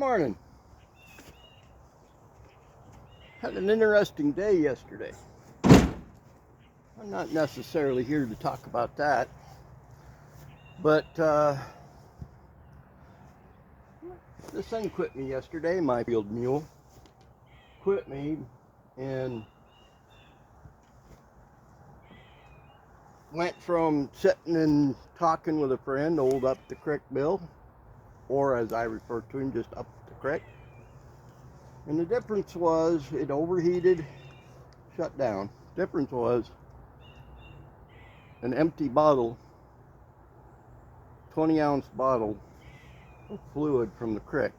morning. Had an interesting day yesterday. I'm not necessarily here to talk about that, but this thing quit me yesterday. My field mule quit me and went from sitting and talking with a friend old up the creek Bill, or as I refer to him, just up the creek. And the difference was it overheated, shut down. Difference was an empty bottle, 20-ounce bottle of fluid from the creek.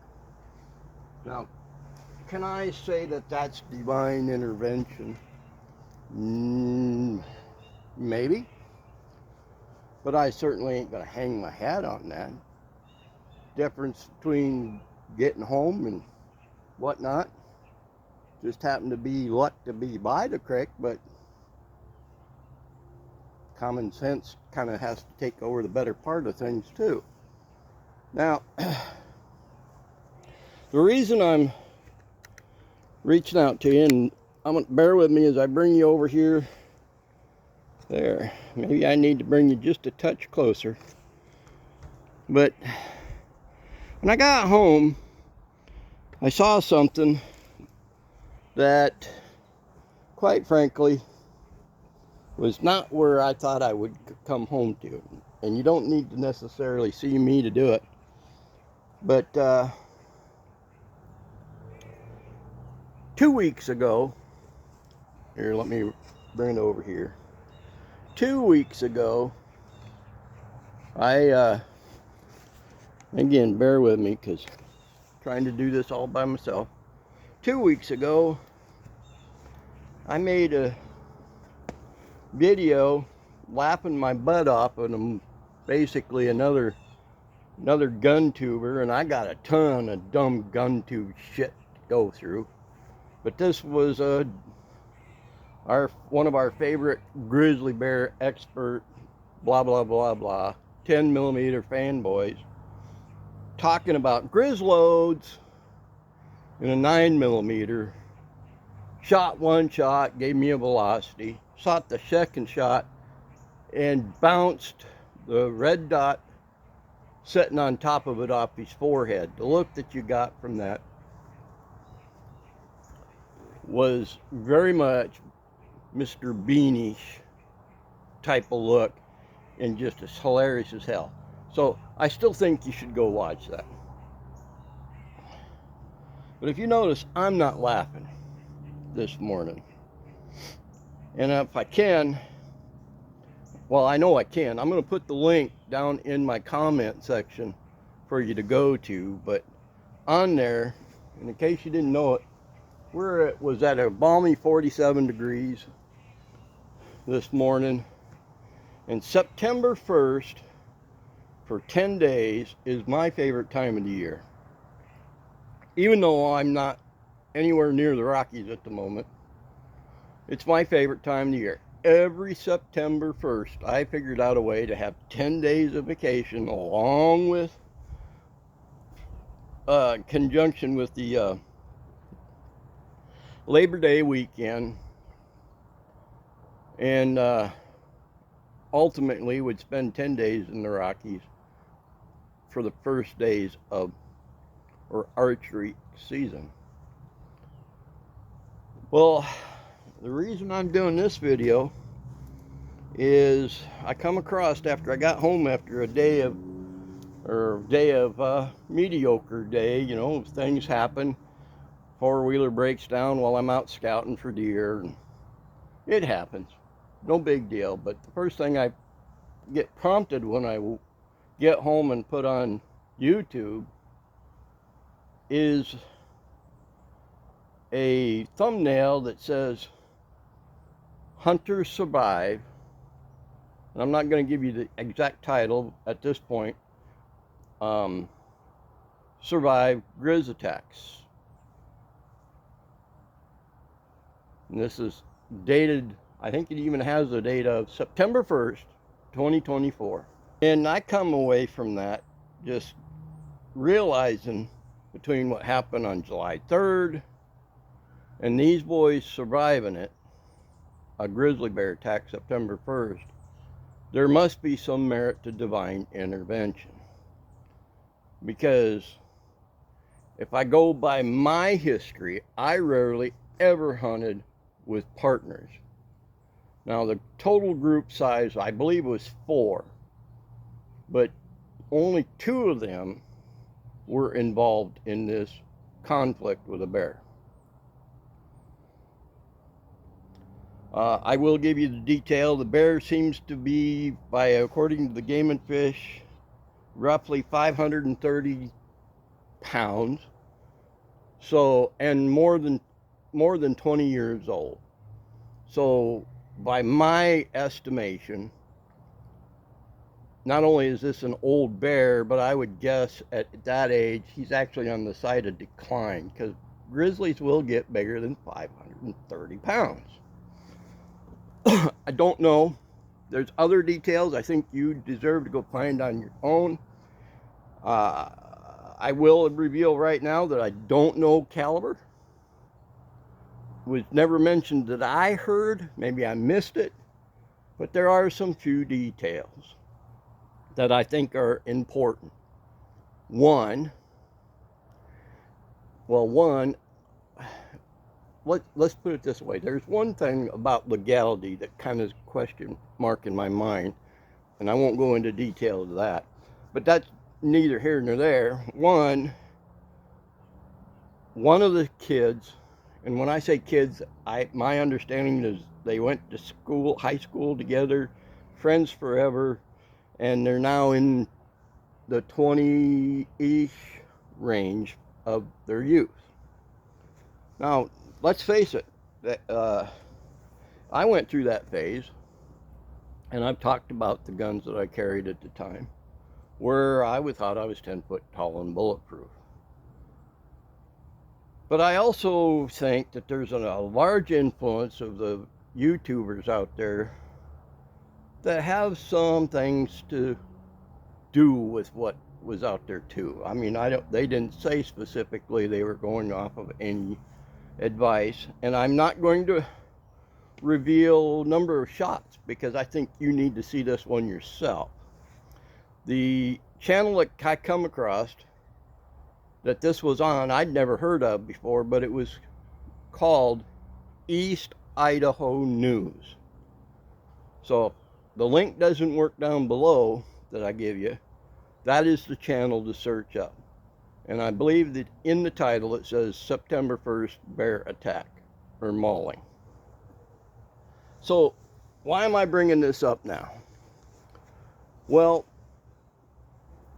Now, can I say that that's divine intervention? Maybe. But I certainly ain't going to hang my hat on that. Difference between getting home and whatnot. Just happened to be luck to be by the creek, but common sense kind of has to take over the better part of things too. Now, the reason I'm reaching out to you, and I'm gonna bear with me as I bring you over here. There, maybe I need to bring you just a touch closer. But when I got home, I saw something that, quite frankly, was not where I thought I would come home to. And you don't need to necessarily see me to do it. But 2 weeks ago, here, let me bring it over here. 2 weeks ago, again, bear with me because I'm trying to do this all by myself. 2 weeks ago, I made a video laughing my butt off at basically another gun tuber, and I got a ton of dumb gun tube shit to go through. But this was one of our favorite grizzly bear expert, blah blah blah blah, 10mm fanboys, talking about GRIZ loads in a 9mm. Shot one shot, gave me a velocity. Shot the second shot and bounced the red dot sitting on top of it off his forehead. The look that you got from that was very much Mr. Beanish type of look, and just as hilarious as hell. So I still think you should go watch that. But if you notice, I'm not laughing this morning. And if I can, well, I know I can. I'm going to put the link down in my comment section for you to go to. But on there, and in case you didn't know it, it was at a balmy 47 degrees this morning. And September 1st, for 10 days, is my favorite time of the year. Even though I'm not anywhere near the Rockies at the moment, it's my favorite time of the year. Every September 1st, I figured out a way to have 10 days of vacation along with conjunction with the Labor Day weekend, and ultimately would spend 10 days in the Rockies for the first days of our archery season. Well, the reason I'm doing this video is I come across, after I got home after a day of mediocre day, you know, things happen. Four-wheeler breaks down while I'm out scouting for deer, and it happens. No big deal. But the first thing I get prompted when I get home and put on YouTube is a thumbnail that says "Hunters Survive," and I'm not going to give you the exact title at this point. Survive GRIZ attacks. And this is dated, I think it even has the date of September 1st, 2024. And I come away from that just realizing between what happened on July 3rd and these boys surviving it, a grizzly bear attack September 1st, there must be some merit to divine intervention. Because if I go by my history, I rarely ever hunted with partners. Now, the total group size, I believe, was 4, but only 2 of them were involved in this conflict with a bear. I will give you the detail. The bear seems to be, according to the Game and Fish, roughly 530 pounds. So, and more than 20 years old. So, by my estimation, not only is this an old bear, but I would guess at that age he's actually on the side of decline, because grizzlies will get bigger than 530 pounds. I don't know. There's other details I think you deserve to go find on your own. I will reveal right now that I don't know caliber. Was never mentioned that I heard. Maybe I missed it. But there are some few details that I think are important. One, let's put it this way. There's one thing about legality that kind of question mark in my mind, and I won't go into detail of that. But that's neither here nor there. One of the kids, and when I say kids, my understanding is they went to school, high school together, friends forever, and they're now in the 20-ish range of their youth. Now, let's face it, I went through that phase, and I've talked about the guns that I carried at the time, where I thought I was 10 foot tall and bulletproof. But I also think that there's a large influence of the YouTubers out there that have some things to do with what was out there too. I mean, they didn't say specifically they were going off of any advice, and I'm not going to reveal number of shots because I think you need to see this one yourself. The channel that I come across that this was on, I'd never heard of before, but it was called East Idaho News. So the link doesn't work down below that I give you. That is the channel to search up. And I believe that in the title it says September 1st bear attack or mauling. So why am I bringing this up now? Well,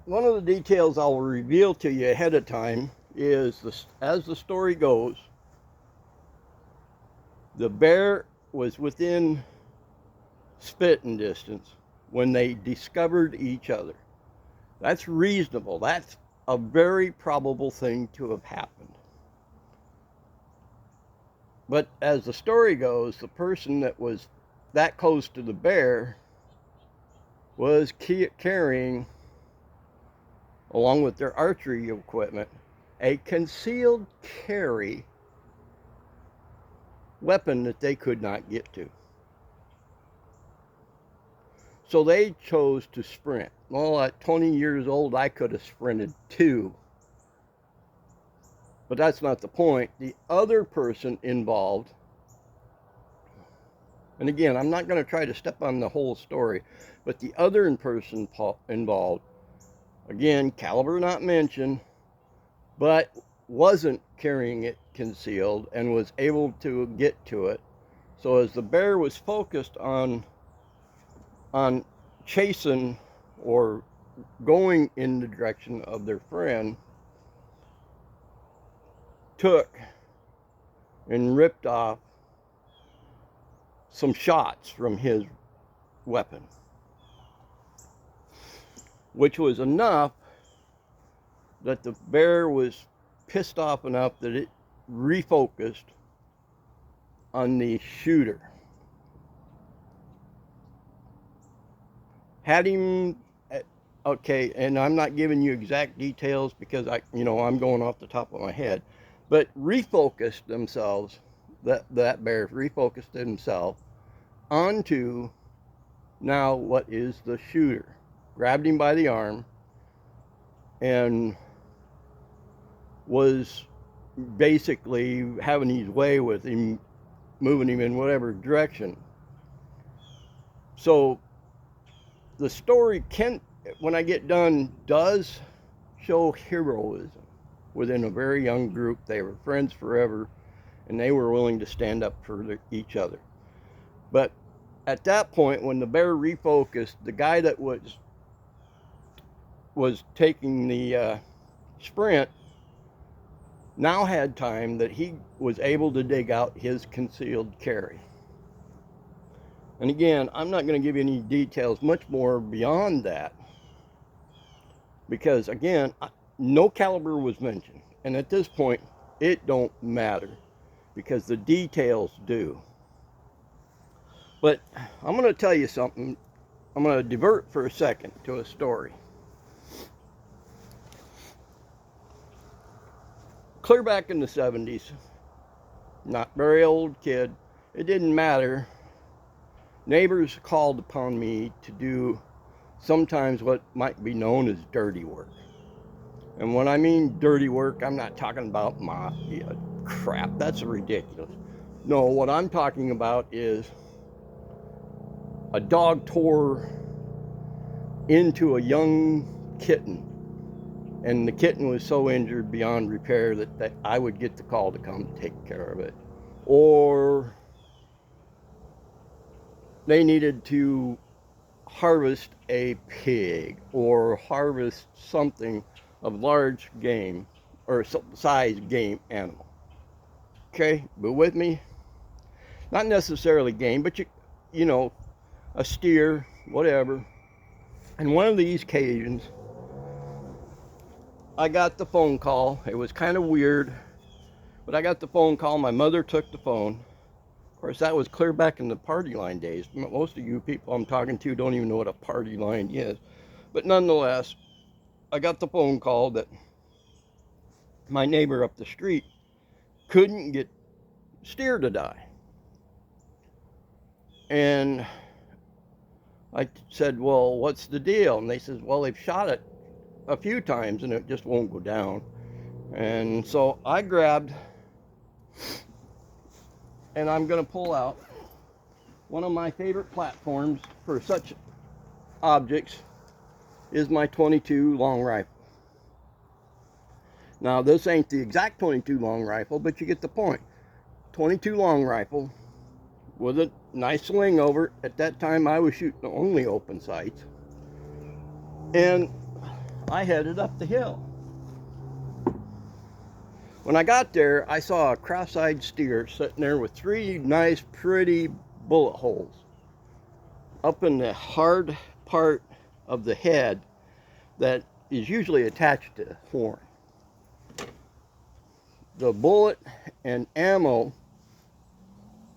one of the details I'll reveal to you ahead of time is this: as the story goes, the bear was within spitting distance when they discovered each other. That's reasonable. That's a very probable thing to have happened. But as the story goes, the person that was that close to the bear was carrying, along with their archery equipment, a concealed carry weapon that they could not get to. So they chose to sprint. Well, at 20 years old, I could have sprinted too. But that's not the point. The other person involved, and again, I'm not going to try to step on the whole story, but the other person involved, again, caliber not mentioned, but wasn't carrying it concealed and was able to get to it. So as the bear was focused on chasing or going in the direction of their friend, took and ripped off some shots from his weapon, which was enough that the bear was pissed off enough that it refocused on the shooter. Had him Okay, and I'm not giving you exact details because I'm going off the top of my head, but refocused themselves, that bear refocused himself onto now what is the shooter, grabbed him by the arm, and was basically having his way with him, moving him in whatever direction. So the story when I get done, does show heroism within a very young group. They were friends forever, and they were willing to stand up for each other. But at that point, when the bear refocused, the guy that was taking the sprint now had time that he was able to dig out his concealed carry. And again, I'm not going to give you any details much more beyond that, because again, no caliber was mentioned, and at this point it don't matter because the details do. But I'm going to tell you something. I'm going to divert for a second to a story. Clear back in the 70s, not very old kid, it didn't matter. Neighbors called upon me to do sometimes what might be known as dirty work. And when I mean dirty work, I'm not talking about mafia crap. That's ridiculous. No, what I'm talking about is a dog tore into a young kitten, and the kitten was so injured beyond repair that I would get the call to come take care of it. Or they needed to harvest a pig or harvest something of large game or size game animal. Okay, but with me, not necessarily game, but you know, a steer, whatever. And one of these occasions, I got the phone call. It was kind of weird, but I got the phone call. My mother took the phone. Of course, that was clear back in the party line days. Most of you people I'm talking to don't even know what a party line is. But nonetheless, I got the phone call that my neighbor up the street couldn't get steer to die. And I said, well, what's the deal? And they said, well, they've shot it a few times and it just won't go down. And so I grabbed, and I'm going to pull out one of my favorite platforms for such objects is my 22 long rifle. Now, this ain't the exact 22 long rifle, but you get the point. 22 long rifle with a nice sling over it. At that time, I was shooting only open sights. And I headed up the hill. When I got there, I saw a cross-eyed steer sitting there with 3 nice, pretty bullet holes up in the hard part of the head that is usually attached to the horn. The bullet and ammo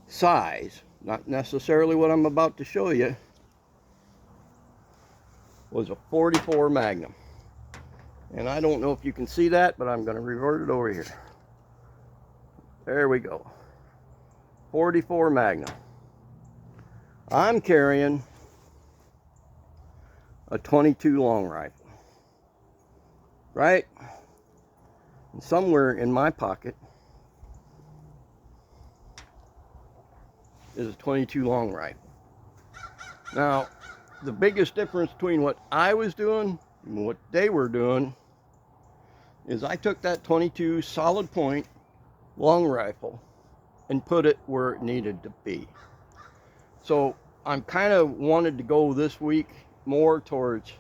size, not necessarily what I'm about to show you, was a 44 Magnum. And I don't know if you can see that, but I'm going to revert it over here. There we go. 44 Magnum. I'm carrying a 22 long rifle. Right? And somewhere in my pocket is a 22 long rifle. Now, the biggest difference between what I was doing and what they were doing is I took that 22 solid point long rifle and put it where it needed to be. So I'm kind of wanted to go this week more towards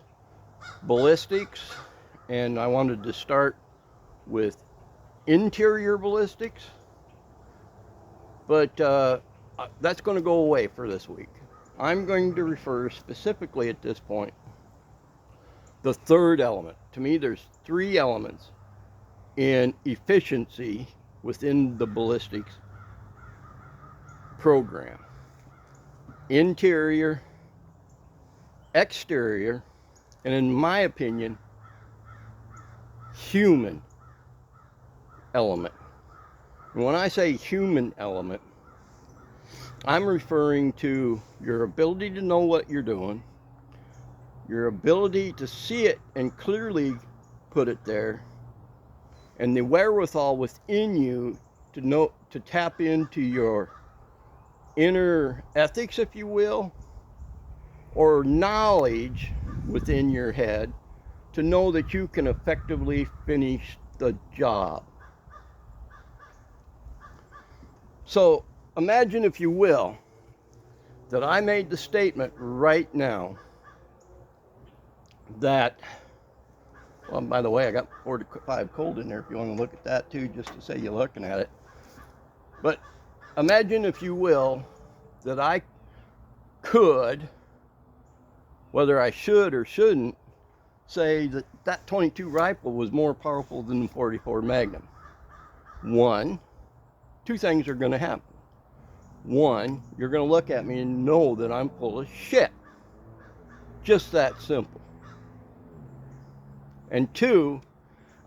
ballistics, and I wanted to start with interior ballistics, but that's going to go away for this week. I'm going to refer specifically at this point the third element. To me, there's 3 elements in efficiency within the ballistics program: interior, exterior, and in my opinion, human element. And when I say human element, I'm referring to your ability to know what you're doing, your ability to see it and clearly put it there, and the wherewithal within you to tap into your inner ethics, if you will, or knowledge within your head to know that you can effectively finish the job. So imagine, if you will, that I made the statement right now that, well, by the way, I got 45 cold in there if you want to look at that too, just to say you're looking at it. But imagine, if you will, that I could, whether I should or shouldn't, say that that 22 rifle was more powerful than the 44 Magnum. Two things are going to happen. One, you're going to look at me and know that I'm full of shit. Just that simple. And two,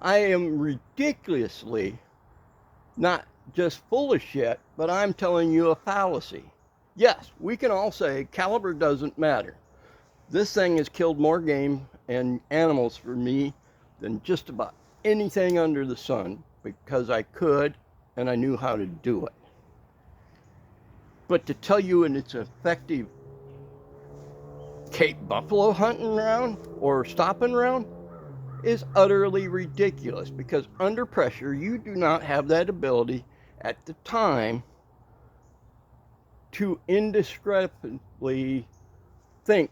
I am ridiculously not just full of shit, but I'm telling you a fallacy. Yes, we can all say caliber doesn't matter. This thing has killed more game and animals for me than just about anything under the sun, because I could and I knew how to do it. But to tell you in its effective Cape buffalo hunting round or stopping round is utterly ridiculous, because under pressure you do not have that ability at the time to indiscriminately think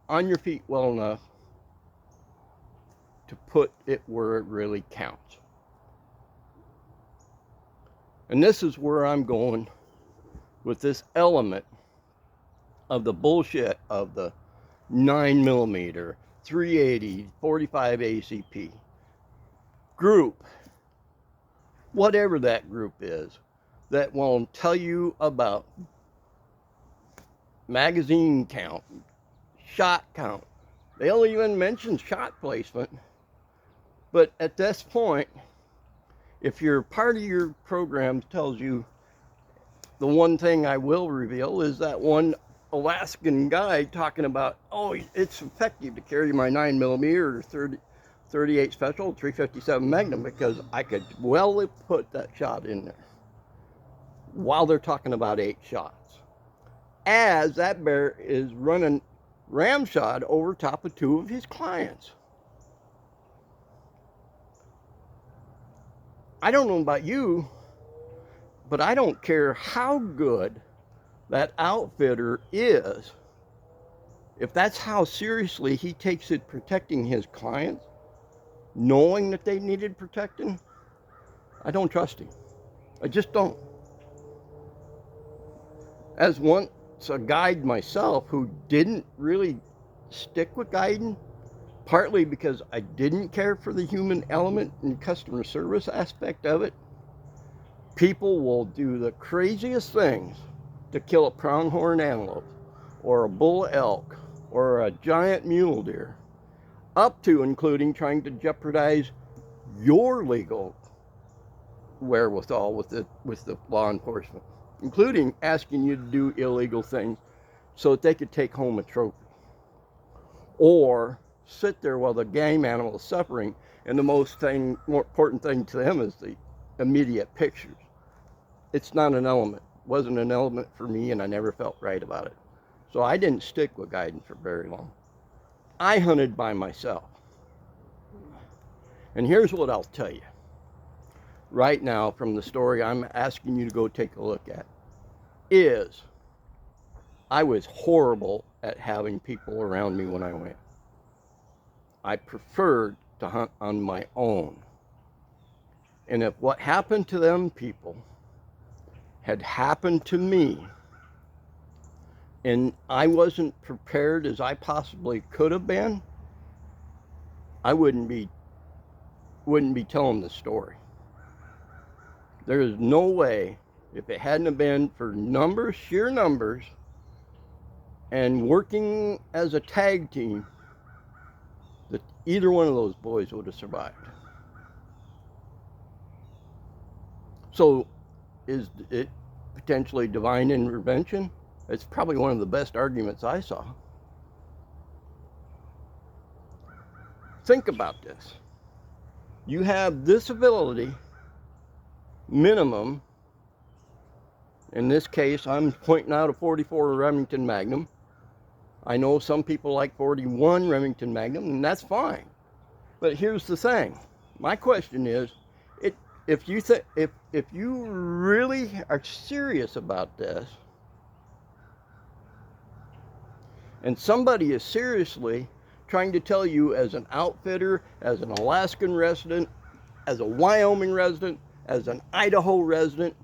on your feet well enough to put it where it really counts. And this is where I'm going with this element of the bullshit of the 9mm, 380, 45 ACP group, whatever that group is, that will tell you about magazine count, shot count. They don't even mention shot placement. But at this point, if your part of your program tells you, the one thing I will reveal is that one Alaskan guy talking about, oh, it's effective to carry my 9mm or 38 Special 357 Magnum, because I could well put that shot in there, while they're talking about 8 shots, as that bear is running ram shot over top of 2 of his clients. I don't know about you, but I don't care how good that outfitter is. If that's how seriously he takes it protecting his clients, knowing that they needed protecting, I don't trust him. I just don't. As once a guide myself who didn't really stick with guiding, partly because I didn't care for the human element and customer service aspect of it, people will do the craziest things to kill a pronghorn antelope or a bull elk or a giant mule deer, up to including trying to jeopardize your legal wherewithal with the law enforcement, including asking you to do illegal things so that they could take home a trophy, or sit there while the game animal is suffering, and the more important thing to them is the immediate pictures. It's not an element. It wasn't an element for me, and I never felt right about it. So I didn't stick with guiding for very long. I hunted by myself. And here's what I'll tell you right now from the story I'm asking you to go take a look at, is I was horrible at having people around me when I went. I preferred to hunt on my own. And if what happened to them people had happened to me, and I wasn't prepared as I possibly could have been, I wouldn't be telling the story. There is no way, if it hadn't have been for numbers, sheer numbers, and working as a tag team, that either one of those boys would have survived. So is it potentially divine intervention? It's probably one of the best arguments I saw. Think about this. You have this ability, minimum. In this case, I'm pointing out a 44 Remington Magnum. I know some people like 41 Remington Magnum, and that's fine. But here's the thing. My question is, if you really are serious about this, and somebody is seriously trying to tell you as an outfitter, as an Alaskan resident, as a Wyoming resident, as an Idaho resident,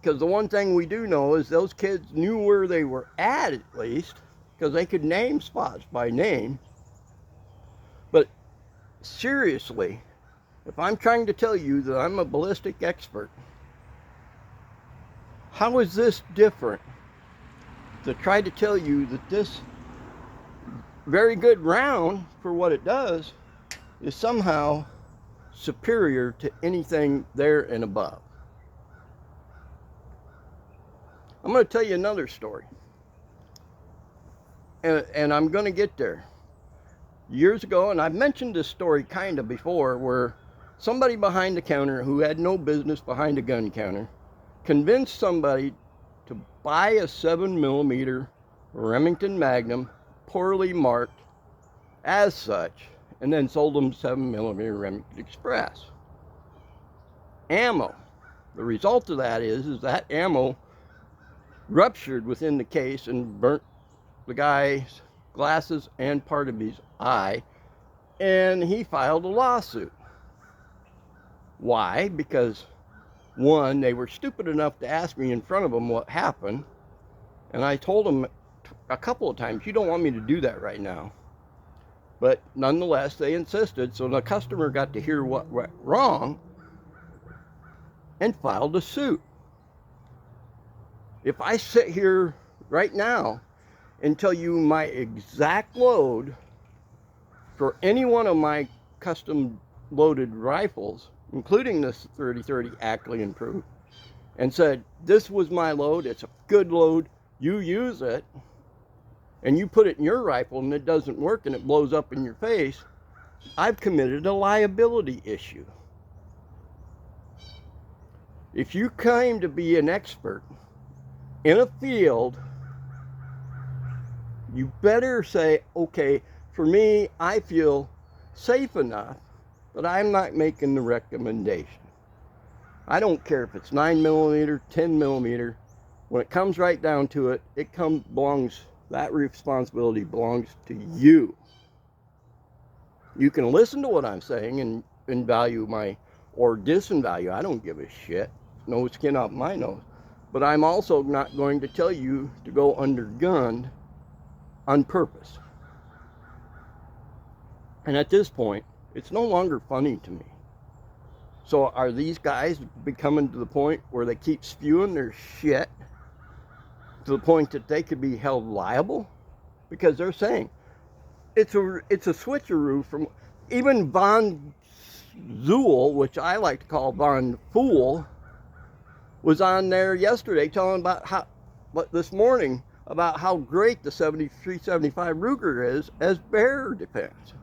because the one thing we do know is those kids knew where they were at least, because they could name spots by name. But seriously, if I'm trying to tell you that I'm a ballistic expert, how is this different to try to tell you that this very good round, for what it does, is somehow superior to anything there and above? I'm going to tell you another story. And I'm going to get there. Years ago, and I've mentioned this story kind of before, where somebody behind the counter who had no business behind a gun counter convinced somebody to buy a 7mm Remington Magnum, poorly marked as such, and then sold them 7mm Remington Express. Ammo. The result of that is that ammo ruptured within the case and burnt the guy's glasses and part of his eye, and he filed a lawsuit. Why? Because, one, they were stupid enough to ask me in front of them what happened, and I told them a couple of times, you don't want me to do that right now. But nonetheless, they insisted, so the customer got to hear what went wrong and filed a suit. If I sit here right now and tell you my exact load for any one of my custom loaded rifles, including this 30-30 Ackley improved, and said, this was my load, it's a good load, you use it, and you put it in your rifle and it doesn't work and it blows up in your face, I've committed a liability issue. If you claim to be an expert in a field, you better say, okay, for me, I feel safe enough that I'm not making the recommendation. I don't care if it's 9mm, 10mm. When it comes right down to it, that responsibility belongs to you. You can listen to what I'm saying and value or disvalue. I don't give a shit. No skin off my nose. But I'm also not going to tell you to go undergunned on purpose. And at this point, it's no longer funny to me. So are these guys becoming to the point where they keep spewing their shit to the point that they could be held liable? Because they're saying it's a switcheroo from even Von Zool, which I like to call Von Fool, was on there yesterday telling this morning about how great the 375 Ruger is as bear defense.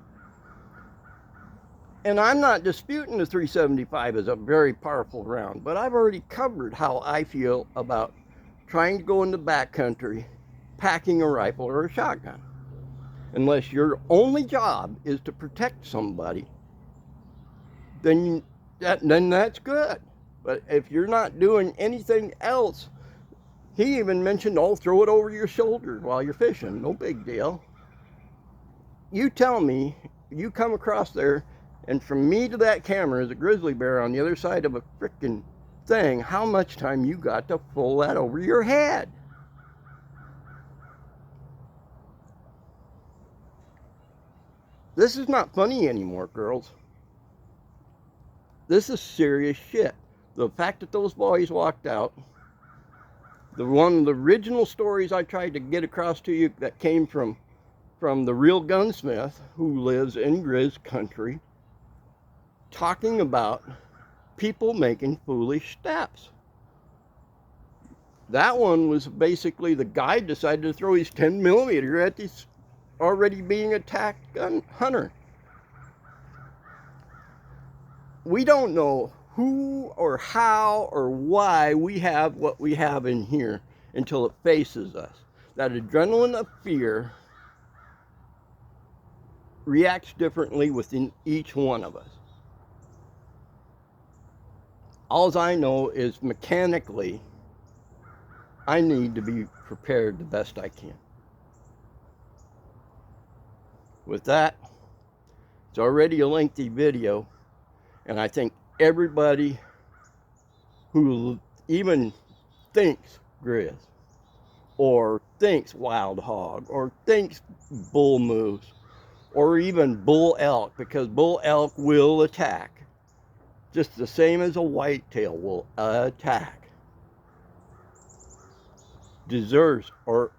And I'm not disputing the 375 is a very powerful round, but I've already covered how I feel about trying to go in the backcountry, packing a rifle or a shotgun. Unless your only job is to protect somebody, then that's good. But if you're not doing anything else, he even mentioned, throw it over your shoulder while you're fishing. No big deal. You tell me, you come across there, and from me to that camera is a grizzly bear on the other side of a frickin' thing, how much time you got to pull that over your head? This is not funny anymore, girls. This is serious shit. The fact that those boys walked out, one of the original stories I tried to get across to you that came from from the real gunsmith who lives in GRIZ country, talking about people making foolish steps. That one was basically the guy decided to throw his 10mm at this already being attacked gun hunter. We don't know who or how or why we have what we have in here until it faces us. That adrenaline of fear reacts differently within each one of us. All I know is mechanically, I need to be prepared the best I can. With that, it's already a lengthy video, and I think everybody who even thinks GRIZ, or thinks wild hog, or thinks bull moose, or even bull elk, because bull elk will attack, just the same as a whitetail will attack, deserves or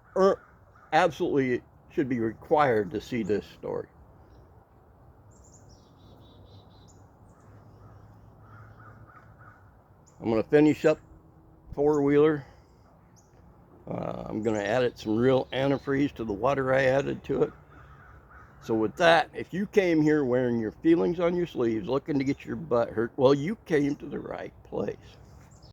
absolutely should be required to see this story. I'm going to finish up four-wheeler. I'm going to add it some real antifreeze to the water I added to it. So with that, if you came here wearing your feelings on your sleeves, looking to get your butt hurt, well, you came to the right place.